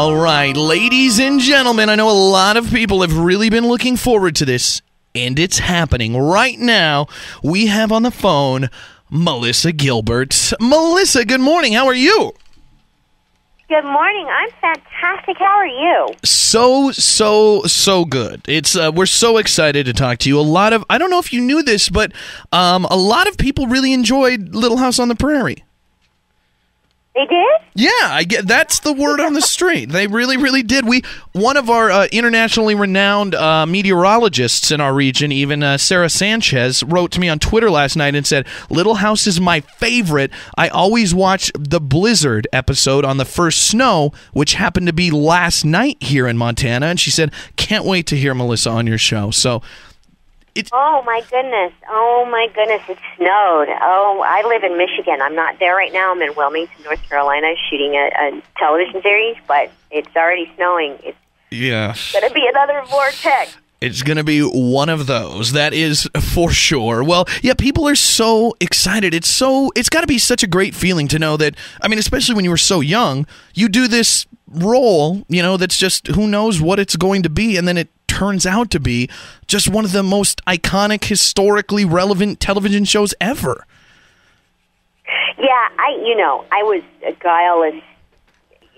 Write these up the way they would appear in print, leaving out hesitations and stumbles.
All right, ladies and gentlemen, I know a lot of people have really been looking forward to this, and it's happening right now. We have on the phone Melissa Gilbert. Melissa, good morning. How are you? Good morning. I'm fantastic. How are you? So good. It's we're so excited to talk to you. I don't know if you knew this, but a lot of people really enjoyed Little House on the Prairie. They did? Yeah, that's the word on the street. They really, really did. One of our internationally renowned meteorologists in our region, even Sarah Sanchez, wrote to me on Twitter last night and said, Little House is my favorite. I always watch the Blizzard episode on the first snow, which happened to be last night here in Montana. And she said, can't wait to hear Melissa on your show. So Oh, my goodness. It snowed. Oh, I live in Michigan. I'm not there right now. I'm in Wilmington, North Carolina, shooting a television series, but it's already snowing. It's going to be another vortex. It's going to be one of those. That is for sure. Well, yeah, people are so excited. It's got to be such a great feeling to know that, I mean, especially when you were so young, you do this role, that's just who knows what it's going to be, and then it turns out to be just one of the most iconic, historically relevant television shows ever. Yeah, I was a guileless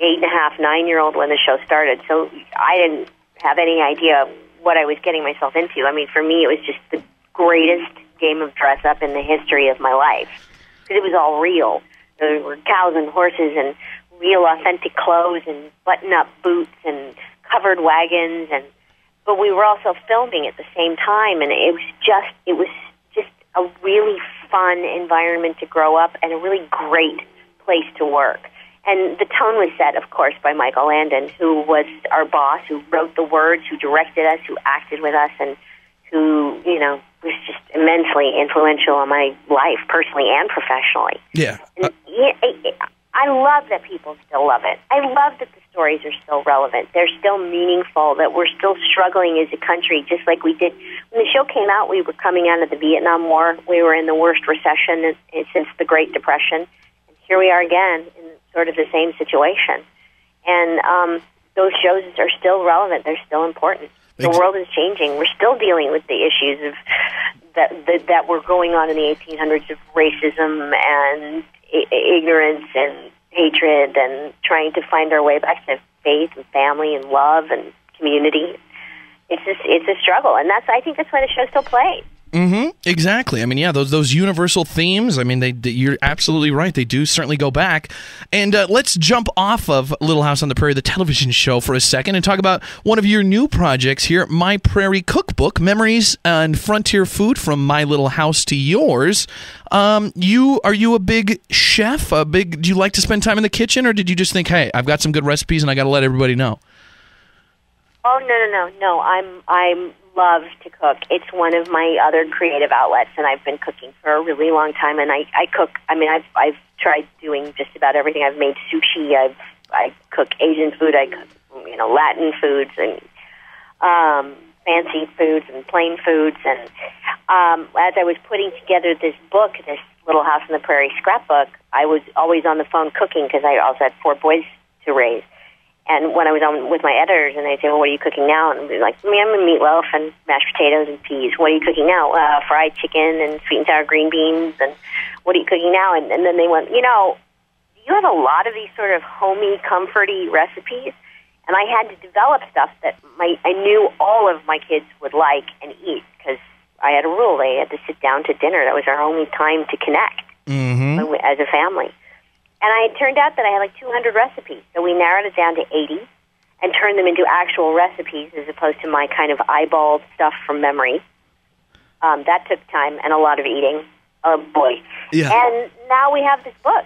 8.5, 9-year-old when the show started, so I didn't have any idea what I was getting myself into. I mean, for me, it was just the greatest game of dress-up in the history of my life, because it was all real. There were cows and horses and real authentic clothes and button-up boots and covered wagons, but we were also filming at the same time, and it was just a really fun environment to grow up and a really great place to work. And the tone was set, of course, by Michael Landon, who was our boss, who wrote the words, who directed us, who acted with us, and who, was just immensely influential on my life, personally and professionally. Yeah. And I love that people still love it. I love that the stories are still relevant. They're still meaningful, that we're still struggling as a country, just like we did. When the show came out, we were coming out of the Vietnam War. We were in the worst recession since the Great Depression. And here we are again in sort of the same situation. And those shows are still relevant. They're still important. The world is changing. We're still dealing with the issues of that were going on in the 1800s of racism and ignorance and hatred, and trying to find our way back to faith and family and love and community. It's a struggle, and I think that's why the show still plays. Mm-hmm. Exactly. I mean, yeah, those universal themes, I mean, you're absolutely right. They do certainly go back. And let's jump off of Little House on the Prairie, the television show, for a second and talk about one of your new projects here, My Prairie Cookbook, Memories and Frontier Food from My Little House to Yours. Are you a big chef? Do you like to spend time in the kitchen, or did you just think, hey, I've got some good recipes and I got to let everybody know? Oh, no. I'm love to cook. It's one of my other creative outlets, and I've been cooking for a really long time. And I cook. I mean, I've tried doing just about everything. I've made sushi. I cook Asian food. I cook Latin foods and fancy foods and plain foods. And as I was putting together this book, this Little House on the Prairie scrapbook, I was always on the phone cooking because I also had 4 boys to raise. And when I was on with my editors, and they'd say, well, what are you cooking now? And I'd be like, I'm a meatloaf and mashed potatoes and peas. What are you cooking now? Fried chicken and sweet and sour green beans. And what are you cooking now? And then they went, you have a lot of these sort of homey, comforty recipes. And I had to develop stuff that I knew all of my kids would like and eat, because I had a rule. They had to sit down to dinner. That was our only time to connect as a family. And it turned out that I had like 200 recipes. So we narrowed it down to 80 and turned them into actual recipes as opposed to my kind of eyeballed stuff from memory. That took time and a lot of eating. Oh, boy. Yeah. And now we have this book.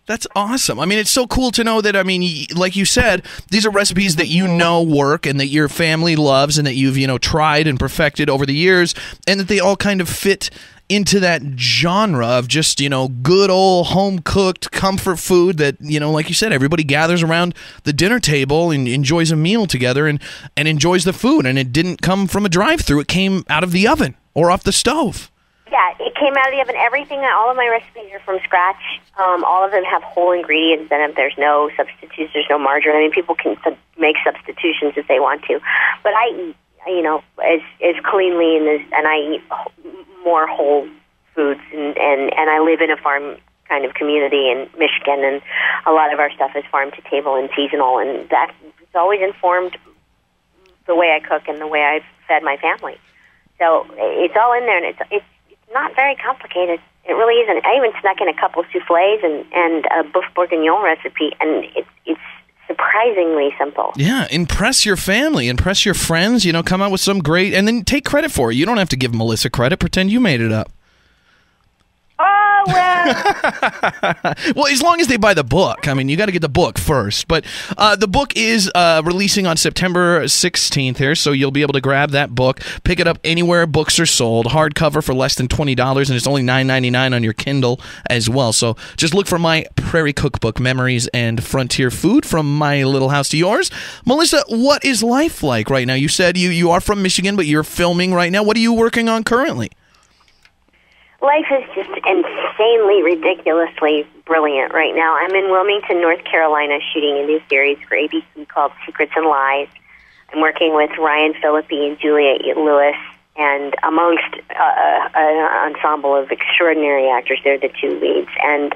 That's awesome. I mean, it's so cool to know that, I mean, like you said, these are recipes that work and that your family loves and that you've, tried and perfected over the years, and that they all kind of fit into that genre of just, good old home-cooked comfort food that, like you said, everybody gathers around the dinner table and enjoys a meal together and enjoys the food. And it didn't come from a drive-thru. It came out of the oven or off the stove. Yeah, it came out of the oven. Everything, all of my recipes are from scratch. All of them have whole ingredients in them. There's no substitutes. There's no margarine. I mean, people can make substitutions if they want to. But I eat, as cleanly and I eat more whole foods. And I live in a farm kind of community in Michigan, and a lot of our stuff is farm to table and seasonal. And that's always informed the way I cook and the way I've fed my family. So it's all in there, and it's not very complicated. It really isn't. I even snuck in a couple of soufflés and a boeuf bourguignon recipe, and it's surprisingly simple. Yeah, impress your family, impress your friends, come out with some great, and then take credit for it. You don't have to give Melissa credit. Pretend you made it up. Oh, well. Well, as long as they buy the book. I mean, you got to get the book first. But the book is releasing on September 16th here, so you'll be able to grab that book, pick it up anywhere books are sold, hardcover for less than $20, and it's only $9.99 on your Kindle as well. So just look for My Prairie Cookbook, Memories and Frontier Food, From My Little House to Yours. Melissa, what is life like right now? You said you are from Michigan, but you're filming right now. What are you working on currently? Life is just insanely, ridiculously brilliant right now. I'm in Wilmington, North Carolina, shooting a new series for ABC called Secrets and Lies. I'm working with Ryan Phillippe and Julia Lewis, and amongst an ensemble of extraordinary actors. They're the two leads. And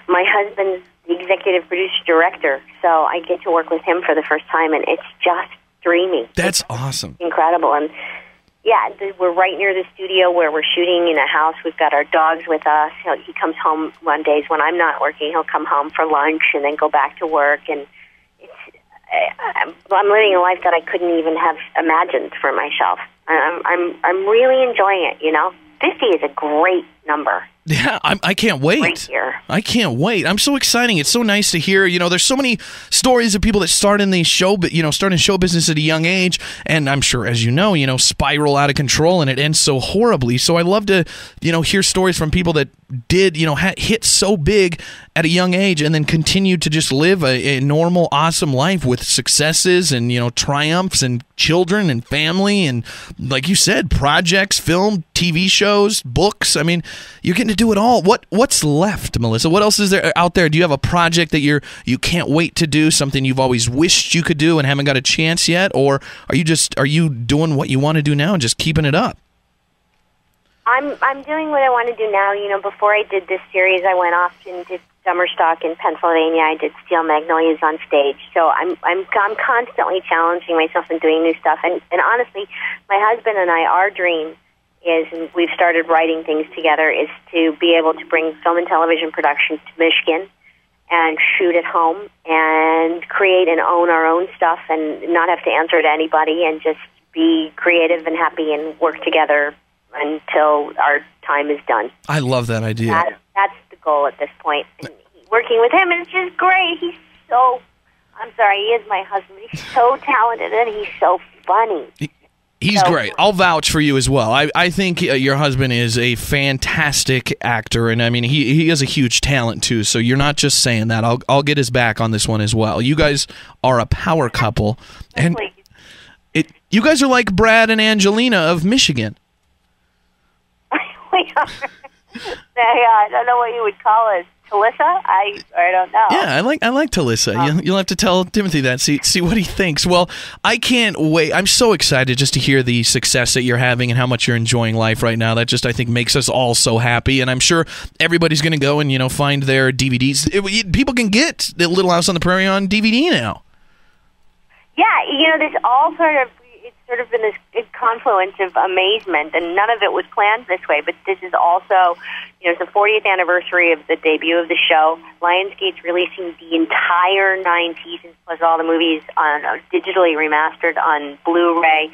my husband's the executive producer-director, so I get to work with him for the first time, and it's just dreamy. That's awesome. Incredible. And yeah, we're right near the studio where we're shooting in a house. We've got our dogs with us. He comes home one days when I'm not working. He'll come home for lunch and then go back to work. And I'm living a life that I couldn't even have imagined for myself. I'm really enjoying it. 50 is a great number. Yeah, I can't wait. Great year. I can't wait. I'm so exciting. It's so nice to hear. There's so many stories of people that start in the show, but start in show business at a young age, and I'm sure, as you know, spiral out of control, and it ends so horribly. So I love to, hear stories from people that did, hit so big at a young age, and then continued to just live a normal, awesome life with successes and triumphs and children and family and, like you said, projects, film, TV shows, books. I mean, you're getting to do it all. What's left, Melissa? What else is there out there? Do you have a project that you can't wait to do, something you've always wished you could do and haven't got a chance yet? Or are you doing what you want to do now and just keeping it up? I'm doing what I want to do now. Before I did this series, I went off and did summer stock in Pennsylvania. I did Steel Magnolias on stage. So I'm constantly challenging myself and doing new stuff. And honestly, my husband and I, our dream is, and we've started writing things together, is to be able to bring film and television productions to Michigan and shoot at home and create and own our own stuff and not have to answer to anybody and just be creative and happy and work together until our time is done. I love that idea. That's the goal at this point. And working with him is just great. He is my husband. He's so talented and he's so funny. He's great. I'll vouch for you as well. I think your husband is a fantastic actor, and I mean he has a huge talent too. So you're not just saying that. I'll get his back on this one as well. You guys are a power couple, and you guys are like Brad and Angelina of Michigan. We are. I don't know what you would call us. Talissa? I don't know. Yeah, I like Talissa. You'll have to tell Timothy that, see what he thinks. Well, I can't wait. I'm so excited just to hear the success that you're having and how much you're enjoying life right now. That just, I think, makes us all so happy. And I'm sure everybody's going to go and, find their DVDs. People can get The Little House on the Prairie on DVD now. Yeah, there's all sort of been this confluence of amazement, and none of it was planned this way, but this is also, it's the 40th anniversary of the debut of the show. Lionsgate's releasing the entire 9 seasons, plus all the movies on digitally remastered on Blu-ray,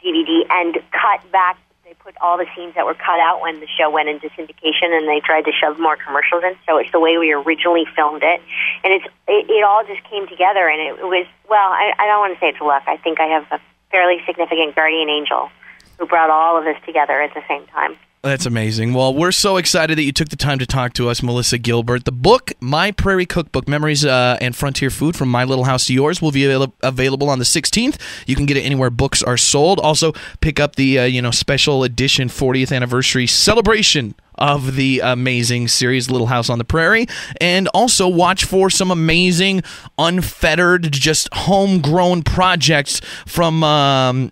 DVD, and cut back. They put all the scenes that were cut out when the show went into syndication, and they tried to shove more commercials in, so it's the way we originally filmed it. And it all just came together, and it was, I don't want to say it's luck. I think I have a fairly significant guardian angel who brought all of this together at the same time. That's amazing. Well, we're so excited that you took the time to talk to us, Melissa Gilbert. The book, My Prairie Cookbook, Memories and Frontier Food from My Little House to Yours, will be available on the 16th. You can get it anywhere books are sold. Also, pick up the special edition 40th anniversary celebration of the amazing series Little House on the Prairie, and also watch for some amazing, unfettered, just homegrown projects from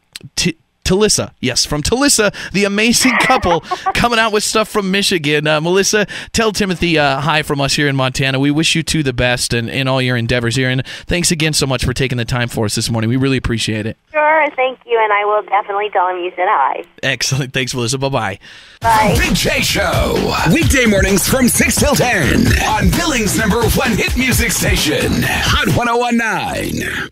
Talissa. Yes, from Talissa, the amazing couple coming out with stuff from Michigan. Melissa, tell Timothy hi from us here in Montana. We wish you two the best in all your endeavors here, and thanks again so much for taking the time for us this morning. We really appreciate it. Sure, thank you, and I will definitely tell him you said hi. Excellent. Thanks, Melissa. Bye-bye. Bye. Big J Show. Weekday mornings from 6 till 10 on Billings' #1 hit music station, Hot 101.9.